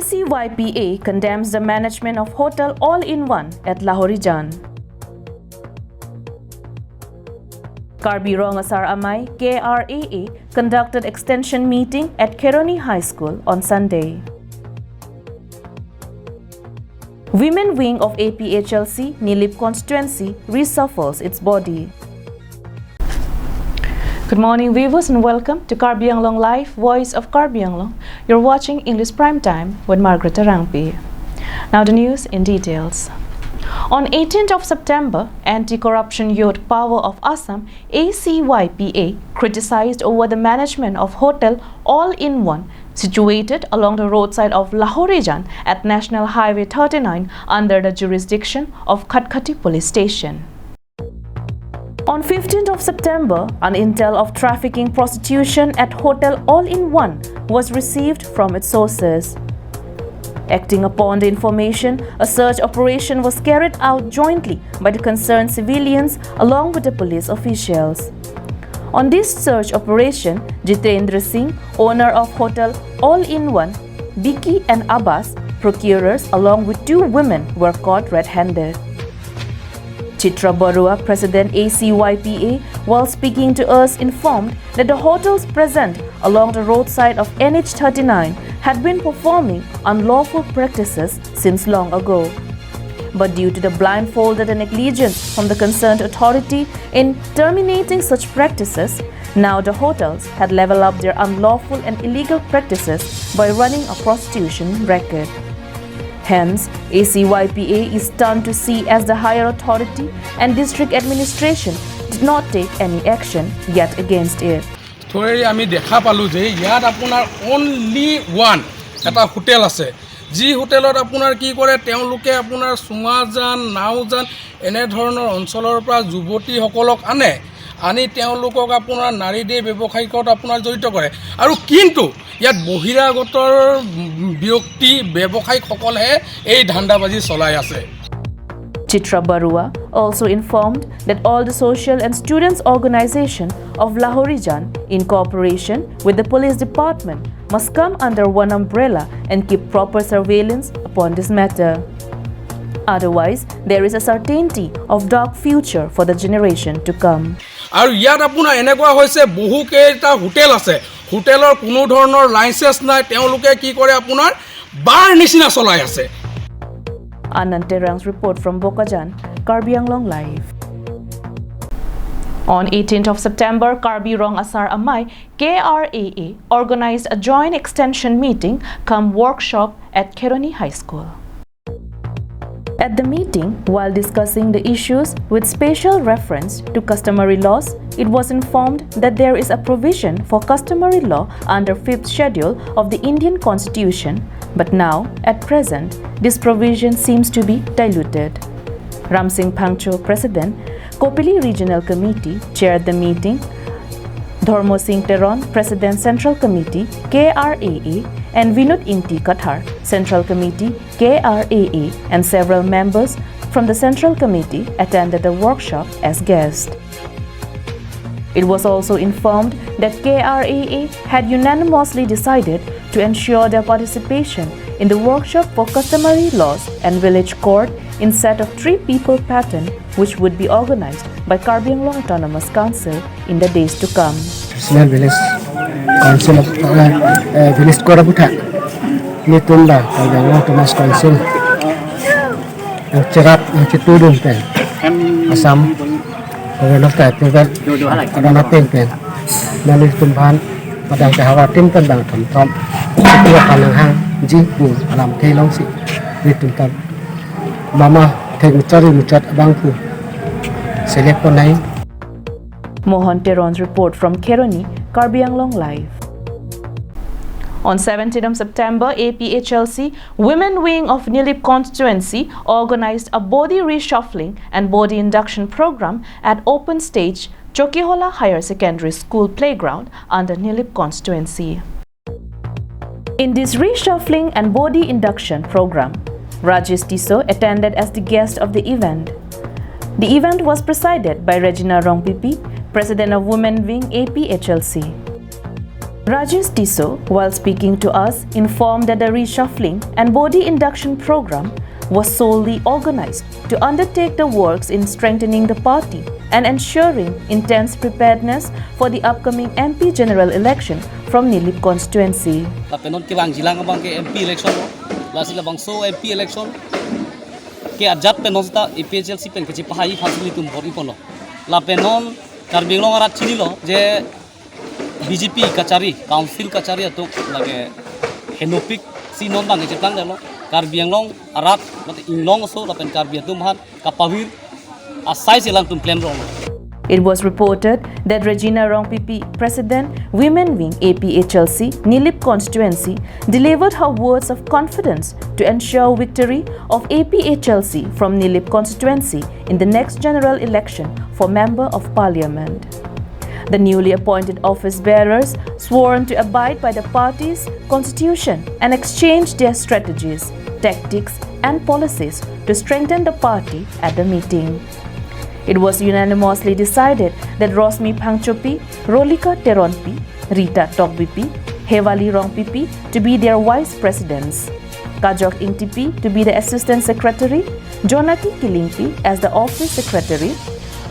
ACYPA condemns the management of hotel all-in-one at Lahorijan. Karbi Rongasar Amai KRAA conducted extension meeting at Keroni High School on Sunday. Women wing of APHLC Nilip constituency reshuffles its body. Good morning viewers and welcome to Karbi Anglong Live, Voice of Karbi Anglong. You're watching English Prime Time with Margaret Arangpi. Now the news in details. On 18th of September, Anti-Corruption Youth Power of Assam ACYPA criticized over the management of hotel all-in-one situated along the roadside of Lahorijan at National Highway 39 under the jurisdiction of Khatkati Police Station. On 15th of September, an intel of trafficking prostitution at Hotel All-in-One was received from its sources. Acting upon the information, a search operation was carried out jointly by the concerned civilians along with the police officials. On this search operation, Jitendra Singh, owner of Hotel All-in-One, Biki and Abbas, procurers along with two women were caught red-handed. Chitra Barua, President ACYPA, while speaking to us, informed that the hotels present along the roadside of NH39 had been performing unlawful practices since long ago. But due to the blindfolded and negligence from the concerned authority in terminating such practices, now the hotels had leveled up their unlawful and illegal practices by running a prostitution racket. Hence, ACYPA is stunned to see as the higher authority and district administration did not take any action yet against it. আমি দেখা পালো যে ইয়াত আপোনাৰ only one এটা hotel আছে যি হোটেলত আপোনাৰ কি কৰে তেওঁলোকে আপোনাৰ সুমাজান নাওজান এনে ধৰণৰ অঞ্চলৰ পৰা যুৱতীসকলক আনি তেওঁলোকক আপোনাৰ নাৰী দিয়ে ব্যৱসায়িকত আপোনাৰ জড়িত কৰে আৰু কিন্তু ইয়াত বহিৰাগতৰ ব্যক্তি ব্যৱসায়িকসকলে এই ধান্দাবাজি চলাই আছে। Chitra Barua also informed that all the social and students organization of Lahorijan in cooperation with the police department must come under one umbrella and keep proper surveillance upon this matter. Otherwise, there is a certainty of dark future for the generation to come. আৰু ইয়াত আপোনাৰ এনেকুৱা হৈছে বহু কেইটা hotel আছে হোটেলৰ কোনো ধৰণৰ লাইসেন্স নাই তেওঁলোকে কি কৰে আপোনাৰ বাৰ নিচিনা চলাই আছে। Ananterang's report from Bokajan, Karbi Anglong Live. On 18th of September, Karbi Rongasar Amai KRAA organized a joint extension meeting cum workshop at Keroni High School. At the meeting, while discussing the issues with special reference to customary laws, it was informed that there is a provision for customary law under 5th schedule of the Indian Constitution, but now, at present, this provision seems to be diluted. Ram Singh Phangcho, President, Kopili Regional Committee, chaired the meeting. Dharmo Singh Teron, President Central Committee, KRAA, and Vinod Inti Kathar, Central Committee, KRAA, and several members from the Central Committee attended the workshop as guests. It was also informed that KRAA had unanimously decided to ensure their participation in the workshop for customary laws and village court in set of 3-people pattern, which would be organized by Karbi Anglong Autonomous Council in the days to come. Village Council of Village Koraputa, Nitumba, Karbi Anglong Autonomous Council, ang cerap ang citudun pen, asam, paganof tayo pen, ada nating pen, nalis tumban, padang kahawatin pen bang tom, setiap pananghang jipu alam telong si, nitumban, mama teknicari mucat abangku, seleponai. Mohan Teron's report from Keroni, Karbi Anglong Live. On 17th of September, APHLC Women Wing of Nilip constituency organized a body reshuffling and body induction program at open stage Chokihola Higher Secondary School playground under Nilip constituency. In this reshuffling and body induction program, Rajesh Tiso attended as the guest of the event. The event was presided by Regina Rongpipi, President of Women Wing APHLC. Rajesh Tiso, while speaking to us, informed that the reshuffling and body induction program was solely organized to undertake the works in strengthening the party and ensuring intense preparedness for the upcoming MP general election from Nilip constituency. Penon ke bang jilang bang ke MP election la sila bang so MP election ke ajat penon sta EPHLC pen ke pahai fasili tum bori pono la penon karbinglong arat chini lo je BJP kachari council kachari atuk lage henopik sinon bang ke plang lo karbinglong arat mate inglong so la pen karbiang tum han kapawir asai silang tum plan rong. It was reported that Regina Rongpipi, President, Women Wing APHLC, Nilip constituency, delivered her words of confidence to ensure victory of APHLC from Nilip constituency in the next general election for Member of Parliament. The newly appointed office bearers sworn to abide by the party's constitution and exchange their strategies, tactics, and policies to strengthen the party at the meeting. It was unanimously decided that Rosmi Phangchopi, Rolika Teronpi, Rita Tokbipi, Hewali Rongpipi to be their vice presidents, Kajok Ingtipi to be the assistant secretary, Jonaki Kilingpi as the office secretary,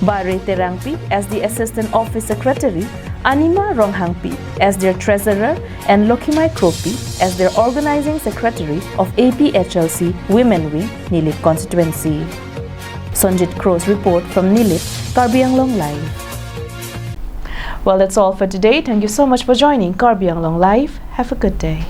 Bare Terangpi as the assistant office secretary, Anima Ronghangpi as their treasurer, and Lokimai Kropi as their organizing secretary of APHLC Women Wing Nilip constituency. Sonjit Crow's report from Nilip, Karbi Anglong Live. Well, that's all for today. Thank you so much for joining Karbi Anglong Live. Have a good day.